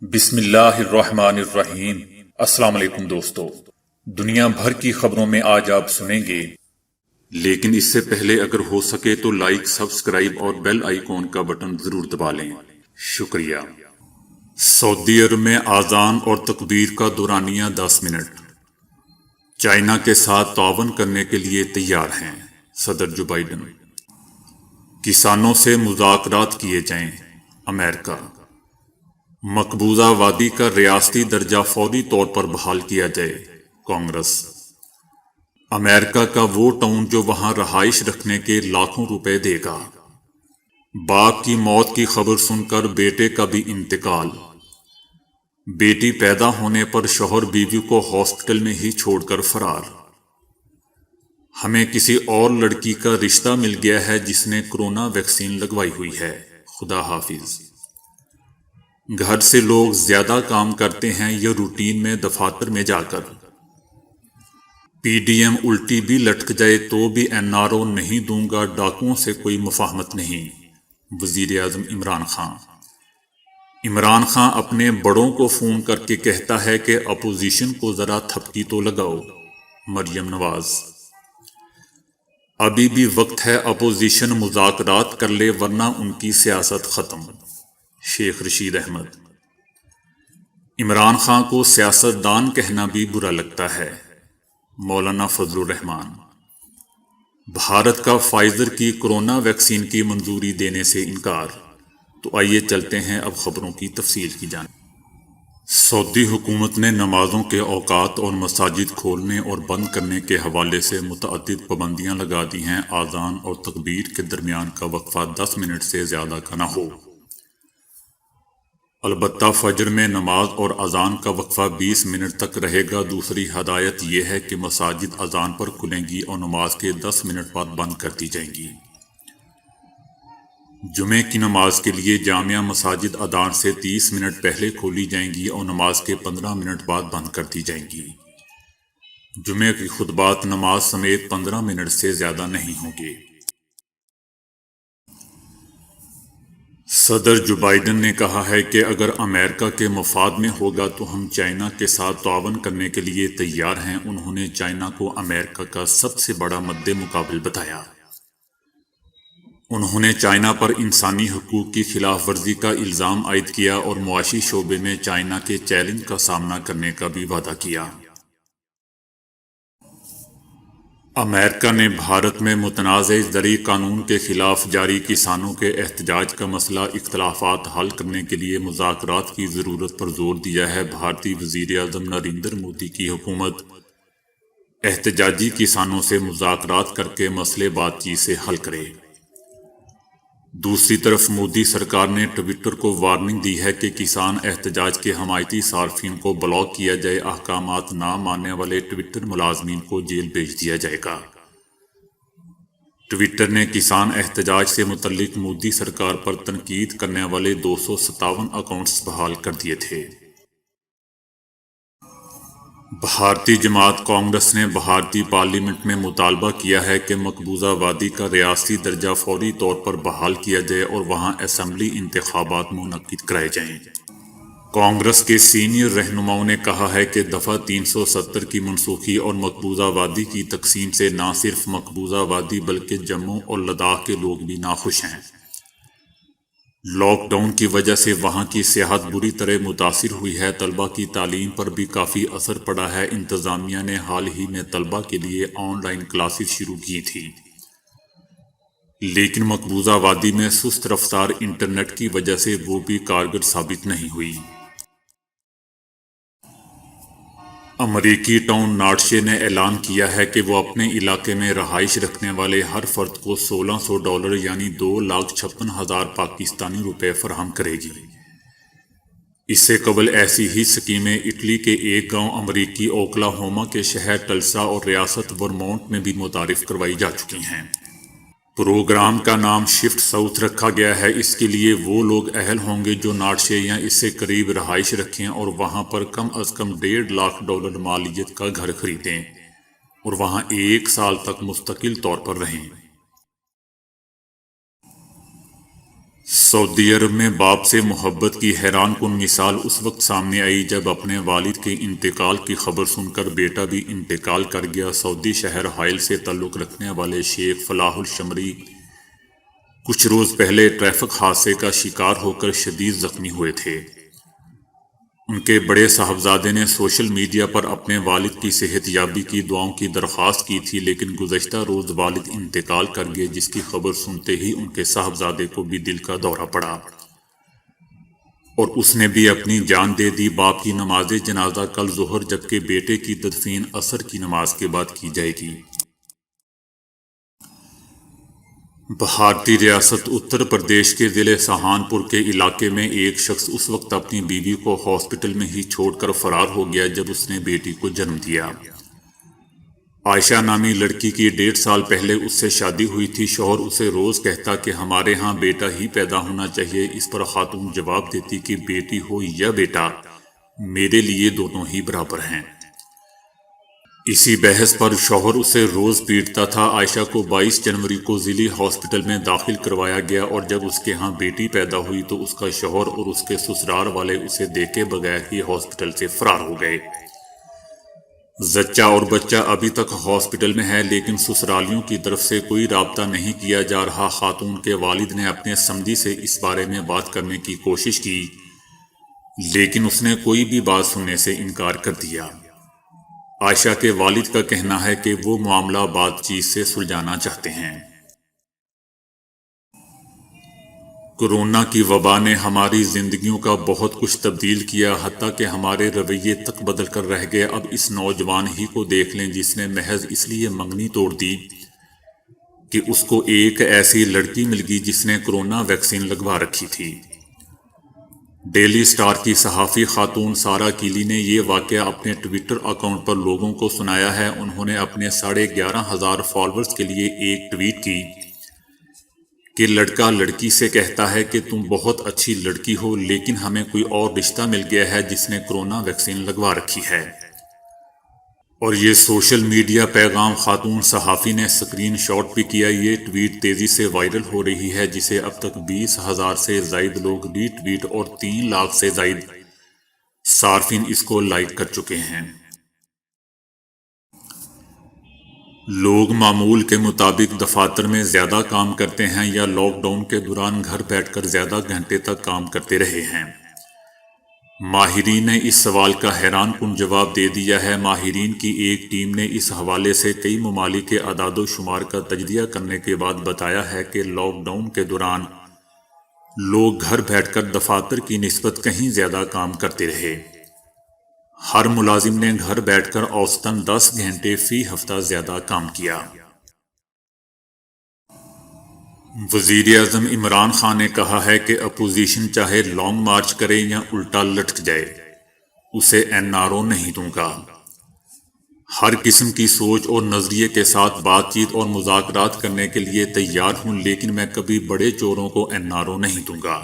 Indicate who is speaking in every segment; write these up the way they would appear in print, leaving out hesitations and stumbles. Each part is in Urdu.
Speaker 1: بسم اللہ الرحمن الرحیم۔ السلام علیکم دوستو، دنیا بھر کی خبروں میں آج آپ سنیں گے، لیکن اس سے پہلے اگر ہو سکے تو لائک، سبسکرائب اور بیل آئیکن کا بٹن ضرور دبا لیں، شکریہ۔ سعودی عرب میں اذان اور تکبیر کا دورانیہ 10 منٹ۔ چائنا کے ساتھ تعاون کرنے کے لیے تیار ہیں صدر جو بائیڈن۔ کسانوں سے مذاکرات کیے جائیں، امریکہ۔ مقبوضہ وادی کا ریاستی درجہ فوری طور پر بحال کیا جائے، کانگریس۔ امریکہ کا وہ ٹاؤن جو وہاں رہائش رکھنے کے لاکھوں روپے دے گا۔ باپ کی موت کی خبر سن کر بیٹے کا بھی انتقال۔ بیٹی پیدا ہونے پر شوہر بیوی کو ہاسپٹل میں ہی چھوڑ کر فرار۔ ہمیں کسی اور لڑکی کا رشتہ مل گیا ہے جس نے کورونا ویکسین لگوائی ہوئی ہے، خدا حافظ۔ گھر سے لوگ زیادہ کام کرتے ہیں یا روٹین میں دفاتر میں جا کر؟ پی ڈی ایم الٹی بھی لٹک جائے تو بھی این آر او نہیں دوں گا، ڈاکوؤں سے کوئی مفاہمت نہیں، وزیر اعظم عمران خان۔ عمران خان اپنے بڑوں کو فون کر کے کہتا ہے کہ اپوزیشن کو ذرا تھپکی تو لگاؤ، مریم نواز۔ ابھی بھی وقت ہے اپوزیشن مذاکرات کر لے ورنہ ان کی سیاست ختم، شیخ رشید احمد۔ عمران خان کو سیاست دان کہنا بھی برا لگتا ہے، مولانا فضل الرحمان۔ بھارت کا فائزر کی کورونا ویکسین کی منظوری دینے سے انکار۔ تو آئیے چلتے ہیں اب خبروں کی تفصیل کی جانب۔ سعودی حکومت نے نمازوں کے اوقات اور مساجد کھولنے اور بند کرنے کے حوالے سے متعدد پابندیاں لگا دی ہیں۔ اذان اور تکبیر کے درمیان کا وقفہ 10 منٹ سے زیادہ کا نہ ہو۔ البتہ فجر میں نماز اور اذان کا وقفہ 20 منٹ تک رہے گا۔ دوسری ہدایت یہ ہے کہ مساجد اذان پر کھلیں گی اور نماز کے 10 منٹ بعد بند کر دی جائیں گی۔ جمعے کی نماز کے لیے جامع مساجد اذان سے 30 منٹ پہلے کھولی جائیں گی اور نماز کے 15 منٹ بعد بند کر دی جائیں گی۔ جمعے کی خطبات نماز سمیت 15 منٹ سے زیادہ نہیں ہوں گے۔ صدر جو بائیڈن نے کہا ہے کہ اگر امریکہ کے مفاد میں ہوگا تو ہم چائنا کے ساتھ تعاون کرنے کے لیے تیار ہیں۔ انہوں نے چائنا کو امریکہ کا سب سے بڑا مد مقابل بتایا۔ انہوں نے چائنا پر انسانی حقوق کی خلاف ورزی کا الزام عائد کیا اور معاشی شعبے میں چائنا کے چیلنج کا سامنا کرنے کا بھی وعدہ کیا۔ امریکہ نے بھارت میں متنازع زرعی قانون کے خلاف جاری کسانوں کے احتجاج کا مسئلہ اختلافات حل کرنے کے لیے مذاکرات کی ضرورت پر زور دیا ہے۔ بھارتی وزیر اعظم نریندر مودی کی حکومت احتجاجی کسانوں سے مذاکرات کر کے مسئلے بات چیت سے حل کرے۔ دوسری طرف مودی سرکار نے ٹویٹر کو وارننگ دی ہے کہ کسان احتجاج کے حمایتی صارفین کو بلاک کیا جائے، احکامات نہ ماننے والے ٹویٹر ملازمین کو جیل بھیج دیا جائے گا۔ ٹویٹر نے کسان احتجاج سے متعلق مودی سرکار پر تنقید کرنے والے 257 اکاؤنٹس بحال کر دیے تھے۔ بھارتی جماعت کانگریس نے بھارتی پارلیمنٹ میں مطالبہ کیا ہے کہ مقبوضہ وادی کا ریاستی درجہ فوری طور پر بحال کیا جائے اور وہاں اسمبلی انتخابات منعقد کرائے جائیں۔ کانگریس کے سینئر رہنماؤں نے کہا ہے کہ دفعہ 370 کی منسوخی اور مقبوضہ وادی کی تقسیم سے نہ صرف مقبوضہ وادی بلکہ جموں اور لداخ کے لوگ بھی ناخوش ہیں۔ لاک ڈاؤن کی وجہ سے وہاں کی سیاحت بری طرح متاثر ہوئی ہے۔ طلبہ کی تعلیم پر بھی کافی اثر پڑا ہے۔ انتظامیہ نے حال ہی میں طلبہ کے لیے آن لائن کلاسز شروع کی تھیں، لیکن مقبوضہ وادی میں سست رفتار انٹرنیٹ کی وجہ سے وہ بھی کارگر ثابت نہیں ہوئی۔ امریکی ٹاؤن ناٹشے نے اعلان کیا ہے کہ وہ اپنے علاقے میں رہائش رکھنے والے ہر فرد کو $1600 یعنی 2,56,000 پاکستانی روپے فراہم کرے گی۔ اس سے قبل ایسی ہی اسکیمیں اٹلی کے ایک گاؤں امریکی اوکلاہوما کے شہر ٹلسا اور ریاست ورمونٹ میں بھی متعارف کروائی جا چکی ہیں۔ پروگرام کا نام شفٹ ساؤتھ رکھا گیا ہے۔ اس کے لیے وہ لوگ اہل ہوں گے جو ناٹشے یا اس سے قریب رہائش رکھیں اور وہاں پر کم از کم $1.5 লাখ مالیت کا گھر خریدیں اور وہاں 1 سال تک مستقل طور پر رہیں۔ سعودی عرب میں باپ سے محبت کی حیران کن مثال اس وقت سامنے آئی جب اپنے والد کے انتقال کی خبر سن کر بیٹا بھی انتقال کر گیا۔ سعودی شہر حائل سے تعلق رکھنے والے شیخ فلاح الشمری کچھ روز پہلے ٹریفک حادثے کا شکار ہو کر شدید زخمی ہوئے تھے۔ ان کے بڑے صاحبزادے نے سوشل میڈیا پر اپنے والد کی صحت یابی کی دعاؤں کی درخواست کی تھی، لیکن گزشتہ روز والد انتقال کر گئے، جس کی خبر سنتے ہی ان کے صاحبزادے کو بھی دل کا دورہ پڑا اور اس نے بھی اپنی جان دے دی۔ باپ کی نماز جنازہ کل ظہر جبکہ بیٹے کی تدفین عصر کی نماز کے بعد کی جائے گی۔ بھارتی ریاست اتر پردیش کے ضلع سہارنپور کے علاقے میں ایک شخص اس وقت اپنی بیوی کو ہاسپٹل میں ہی چھوڑ کر فرار ہو گیا جب اس نے بیٹی کو جنم دیا۔ عائشہ نامی لڑکی کی 1.5 سال پہلے اس سے شادی ہوئی تھی۔ شوہر اسے روز کہتا کہ ہمارے ہاں بیٹا ہی پیدا ہونا چاہیے۔ اس پر خاتون جواب دیتی کہ بیٹی ہو یا بیٹا، میرے لیے دونوں ہی برابر ہیں۔ اسی بحث پر شوہر اسے روز پیٹتا تھا۔ عائشہ کو 22 جنوری کو ضلعی ہاسپٹل میں داخل کروایا گیا اور جب اس کے ہاں بیٹی پیدا ہوئی تو اس کا شوہر اور اس کے سسرال والے اسے دیکھے بغیر ہی ہاسپٹل سے فرار ہو گئے۔ زچہ اور بچہ ابھی تک ہاسپٹل میں ہے، لیکن سسرالیوں کی طرف سے کوئی رابطہ نہیں کیا جا رہا۔ خاتون کے والد نے اپنے سمدی سے اس بارے میں بات کرنے کی کوشش کی، لیکن اس نے کوئی بھی بات سننے سے انکار کر دیا۔ عائشہ کے والد کا کہنا ہے کہ وہ معاملہ بات چیت سے سلجھانا چاہتے ہیں۔ کورونا کی وبا نے ہماری زندگیوں کا بہت کچھ تبدیل کیا، حتیٰ کہ ہمارے رویے تک بدل کر رہ گئے۔ اب اس نوجوان ہی کو دیکھ لیں جس نے محض اس لیے منگنی توڑ دی کہ اس کو ایک ایسی لڑکی مل گئی جس نے کورونا ویکسین لگوا رکھی تھی۔ ڈیلی سٹار کی صحافی خاتون سارہ کیلی نے یہ واقعہ اپنے ٹویٹر اکاؤنٹ پر لوگوں کو سنایا ہے۔ انہوں نے اپنے 11,500 فالورز کے لیے ایک ٹویٹ کی کہ لڑکا لڑکی سے کہتا ہے کہ تم بہت اچھی لڑکی ہو، لیکن ہمیں کوئی اور رشتہ مل گیا ہے جس نے کورونا ویکسین لگوا رکھی ہے۔ اور یہ سوشل میڈیا پیغام خاتون صحافی نے اسکرین شاٹ بھی کیا۔ یہ ٹویٹ تیزی سے وائرل ہو رہی ہے، جسے اب تک 20,000 سے زائد لوگ ری ٹویٹ اور 3 لاکھ سے زائد صارفین اس کو لائک کر چکے ہیں۔ لوگ معمول کے مطابق دفاتر میں زیادہ کام کرتے ہیں یا لاک ڈاؤن کے دوران گھر بیٹھ کر زیادہ گھنٹے تک کام کرتے رہے ہیں؟ ماہرین نے اس سوال کا حیران کن جواب دے دیا ہے۔ ماہرین کی ایک ٹیم نے اس حوالے سے کئی ممالک کے اعداد و شمار کا تجزیہ کرنے کے بعد بتایا ہے کہ لاک ڈاؤن کے دوران لوگ گھر بیٹھ کر دفاتر کی نسبت کہیں زیادہ کام کرتے رہے۔ ہر ملازم نے گھر بیٹھ کر اوسطاً 10 گھنٹے فی ہفتہ زیادہ کام کیا۔ وزیر اعظم عمران خان نے کہا ہے کہ اپوزیشن چاہے لانگ مارچ کرے یا الٹا لٹک جائے، اسے این آر او نہیں دوں گا۔ ہر قسم کی سوچ اور نظریے کے ساتھ بات چیت اور مذاکرات کرنے کے لیے تیار ہوں، لیکن میں کبھی بڑے چوروں کو این آر او نہیں دوں گا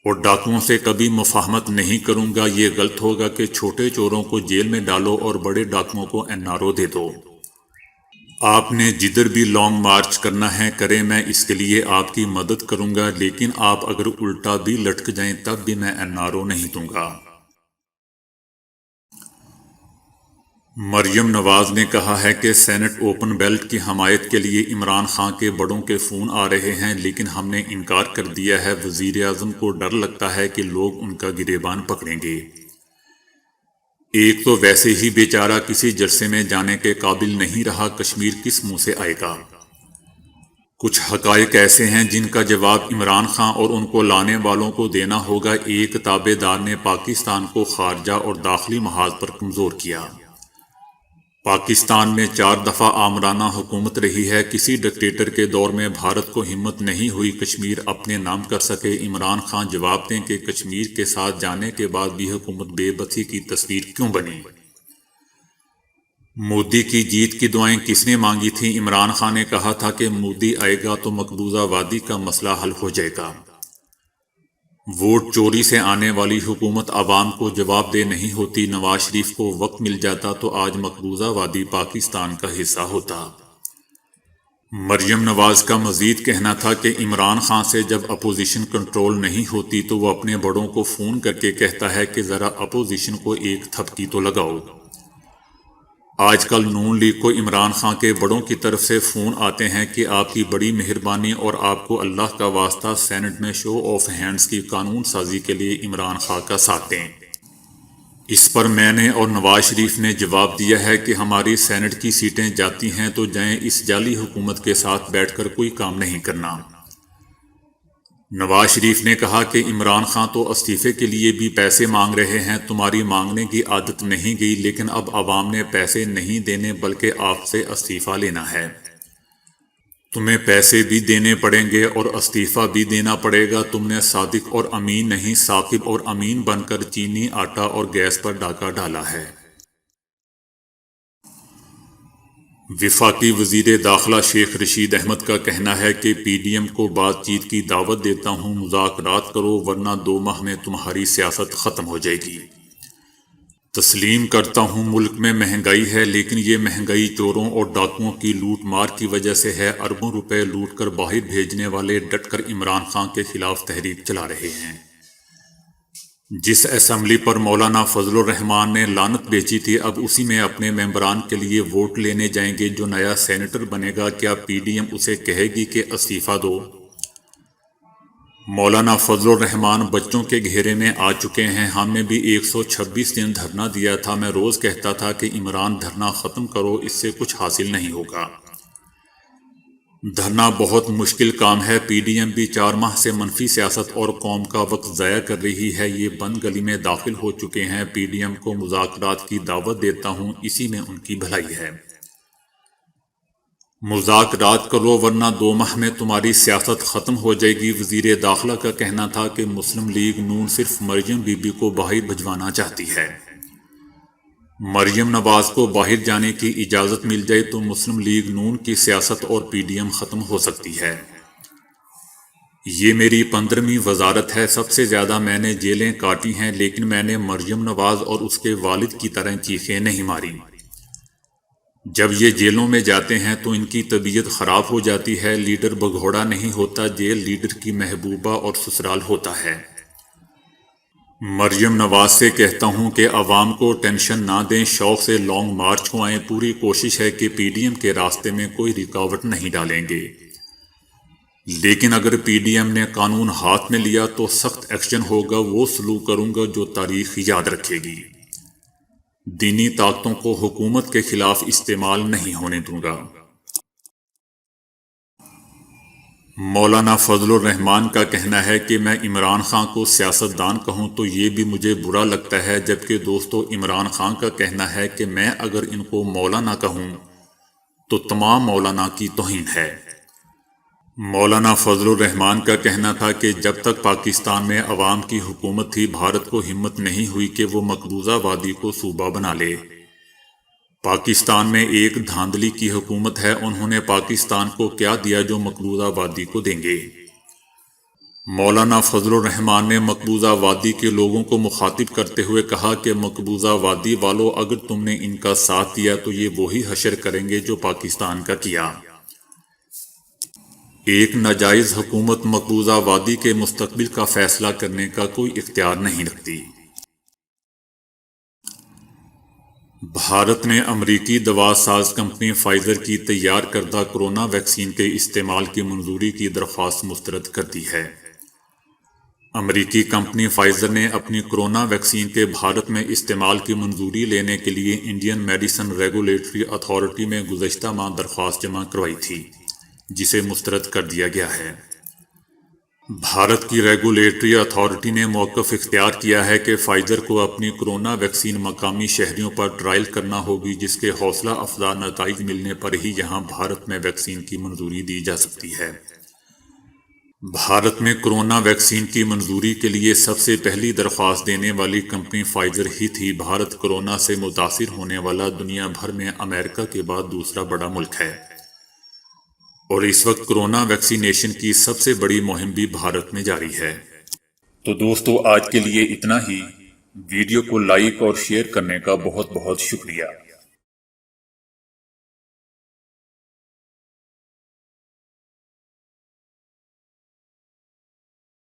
Speaker 1: اور ڈاکوؤں سے کبھی مفاہمت نہیں کروں گا۔ یہ غلط ہوگا کہ چھوٹے چوروں کو جیل میں ڈالو اور بڑے ڈاکوؤں کو این آر او دے دو۔ آپ نے جدھر بھی لانگ مارچ کرنا ہے کریں، میں اس کے لیے آپ کی مدد کروں گا، لیکن آپ اگر الٹا بھی لٹک جائیں تب بھی میں این آر او نہیں دوں گا۔ مریم نواز نے کہا ہے کہ سینٹ اوپن بیلٹ کی حمایت کے لیے عمران خان کے بڑوں کے فون آ رہے ہیں، لیکن ہم نے انکار کر دیا ہے۔ وزیر اعظم کو ڈر لگتا ہے کہ لوگ ان کا گریبان پکڑیں گے۔ ایک تو ویسے ہی بیچارہ کسی جلسے میں جانے کے قابل نہیں رہا، کشمیر کس منہ سے آئے گا؟ کچھ حقائق ایسے ہیں جن کا جواب عمران خان اور ان کو لانے والوں کو دینا ہوگا۔ ایک تابع دار نے پاکستان کو خارجہ اور داخلی محاذ پر کمزور کیا۔ پاکستان میں 4 دفعہ آمرانہ حکومت رہی ہے۔ کسی ڈکٹیٹر کے دور میں بھارت کو ہمت نہیں ہوئی کشمیر اپنے نام کر سکے۔ عمران خان جواب دیں کہ کشمیر کے ساتھ جانے کے بعد بھی حکومت بے بسی کی تصویر کیوں بنی؟ مودی کی جیت کی دعائیں کس نے مانگی تھیں؟ عمران خان نے کہا تھا کہ مودی آئے گا تو مقبوضہ وادی کا مسئلہ حل ہو جائے گا۔ ووٹ چوری سے آنے والی حکومت عوام کو جواب دہ نہیں ہوتی۔ نواز شریف کو وقت مل جاتا تو آج مقبوضہ وادی پاکستان کا حصہ ہوتا۔ مریم نواز کا مزید کہنا تھا کہ عمران خان سے جب اپوزیشن کنٹرول نہیں ہوتی تو وہ اپنے بڑوں کو فون کر کے کہتا ہے کہ ذرا اپوزیشن کو ایک تھپکی تو لگاؤ۔ آج کل نون لیگ کو عمران خان کے بڑوں کی طرف سے فون آتے ہیں کہ آپ کی بڑی مہربانی اور آپ کو اللہ کا واسطہ سینٹ میں شو آف ہینڈز کی قانون سازی کے لیے عمران خان کا ساتھ دیں۔ اس پر میں نے اور نواز شریف نے جواب دیا ہے کہ ہماری سینٹ کی سیٹیں جاتی ہیں تو جائیں، اس جعلی حکومت کے ساتھ بیٹھ کر کوئی کام نہیں کرنا۔ نواز شریف نے کہا کہ عمران خان تو استعفے کے لیے بھی پیسے مانگ رہے ہیں، تمہاری مانگنے کی عادت نہیں گئی، لیکن اب عوام نے پیسے نہیں دینے بلکہ آپ سے استعفیٰ لینا ہے۔ تمہیں پیسے بھی دینے پڑیں گے اور استعفیٰ بھی دینا پڑے گا۔ تم نے صادق اور امین نہیں، ثاقب اور امین بن کر چینی، آٹا اور گیس پر ڈاکہ ڈالا ہے۔ وفاقی وزیر داخلہ شیخ رشید احمد کا کہنا ہے کہ پی ڈی ایم کو بات چیت کی دعوت دیتا ہوں، مذاکرات کرو ورنہ 2 ماہ میں تمہاری سیاست ختم ہو جائے گی۔ تسلیم کرتا ہوں ملک میں مہنگائی ہے، لیکن یہ مہنگائی چوروں اور ڈاکوؤں کی لوٹ مار کی وجہ سے ہے۔ اربوں روپے لوٹ کر باہر بھیجنے والے ڈٹ کر عمران خان کے خلاف تحریک چلا رہے ہیں۔ جس اسمبلی پر مولانا فضل الرحمان نے لعنت بیچی تھی، اب اسی میں اپنے ممبران کے لیے ووٹ لینے جائیں گے۔ جو نیا سینیٹر بنے گا، کیا پی ڈی ایم اسے کہے گی کہ استعفیٰ دو؟ مولانا فضل الرحمان بچوں کے گھیرے میں آ چکے ہیں۔ ہم نے بھی 126 دن دھرنا دیا تھا۔ میں روز کہتا تھا کہ عمران دھرنا ختم کرو، اس سے کچھ حاصل نہیں ہوگا۔ دھرنا بہت مشکل کام ہے۔ پی ڈی ایم بھی 4 ماہ سے منفی سیاست اور قوم کا وقت ضائع کر رہی ہے۔ یہ بند گلی میں داخل ہو چکے ہیں۔ پی ڈی ایم کو مذاکرات کی دعوت دیتا ہوں، اسی میں ان کی بھلائی ہے۔ مذاکرات کرو ورنہ 2 ماہ میں تمہاری سیاست ختم ہو جائے گی۔ وزیر داخلہ کا کہنا تھا کہ مسلم لیگ نون صرف مریم بی بی کو باہر بھجوانا چاہتی ہے۔ مریم نواز کو باہر جانے کی اجازت مل جائے تو مسلم لیگ نون کی سیاست اور پی ڈی ایم ختم ہو سکتی ہے۔ یہ میری 15ویں وزارت ہے۔ سب سے زیادہ میں نے جیلیں کاٹی ہیں، لیکن میں نے مریم نواز اور اس کے والد کی طرح چیخیں نہیں ماری۔ جب یہ جیلوں میں جاتے ہیں تو ان کی طبیعت خراب ہو جاتی ہے۔ لیڈر بگھوڑا نہیں ہوتا، جیل لیڈر کی محبوبہ اور سسرال ہوتا ہے۔ مریم نواز سے کہتا ہوں کہ عوام کو ٹینشن نہ دیں، شوق سے لانگ مارچ کو آئیں۔ پوری کوشش ہے کہ پی ڈی ایم کے راستے میں کوئی رکاوٹ نہیں ڈالیں گے، لیکن اگر پی ڈی ایم نے قانون ہاتھ میں لیا تو سخت ایکشن ہوگا۔ وہ سلوک کروں گا جو تاریخ یاد رکھے گی۔ دینی طاقتوں کو حکومت کے خلاف استعمال نہیں ہونے دوں گا۔ مولانا فضل الرحمان کا کہنا ہے کہ میں عمران خان کو سیاستدان کہوں تو یہ بھی مجھے برا لگتا ہے، جبکہ دوستو عمران خان کا کہنا ہے کہ میں اگر ان کو مولانا کہوں تو تمام مولانا کی توہین ہے۔ مولانا فضل الرحمان کا کہنا تھا کہ جب تک پاکستان میں عوام کی حکومت تھی، بھارت کو ہمت نہیں ہوئی کہ وہ مقبوضہ وادی کو صوبہ بنا لے۔ پاکستان میں ایک دھاندلی کی حکومت ہے، انہوں نے پاکستان کو کیا دیا جو مقبوضہ وادی کو دیں گے؟ مولانا فضل الرحمان نے مقبوضہ وادی کے لوگوں کو مخاطب کرتے ہوئے کہا کہ مقبوضہ وادی والو، اگر تم نے ان کا ساتھ دیا تو یہ وہی حشر کریں گے جو پاکستان کا کیا۔ ایک ناجائز حکومت مقبوضہ وادی کے مستقبل کا فیصلہ کرنے کا کوئی اختیار نہیں رکھتی۔ بھارت نے امریکی دوا ساز کمپنی فائزر کی تیار کردہ کرونا ویکسین کے استعمال کی منظوری کی درخواست مسترد کر دی ہے۔ امریکی کمپنی فائزر نے اپنی کرونا ویکسین کے بھارت میں استعمال کی منظوری لینے کے لیے انڈین میڈیسن ریگولیٹری اتھارٹی میں گزشتہ ماہ درخواست جمع کروائی تھی، جسے مسترد کر دیا گیا ہے۔ بھارت کی ریگولیٹری اتھارٹی نے موقف اختیار کیا ہے کہ فائزر کو اپنی کرونا ویکسین مقامی شہریوں پر ٹرائل کرنا ہوگی، جس کے حوصلہ افزا نتائج ملنے پر ہی یہاں بھارت میں ویکسین کی منظوری دی جا سکتی ہے۔ بھارت میں کرونا ویکسین کی منظوری کے لیے سب سے پہلی درخواست دینے والی کمپنی فائزر ہی تھی۔ بھارت کورونا سے متاثر ہونے والا دنیا بھر میں امریکہ کے بعد دوسرا بڑا ملک ہے، اور اس وقت کرونا ویکسینیشن کی سب سے بڑی مہم بھی بھارت میں جاری ہے۔ تو دوستو آج کے لیے اتنا ہی۔ ویڈیو کو لائک اور شیئر کرنے کا بہت بہت شکریہ۔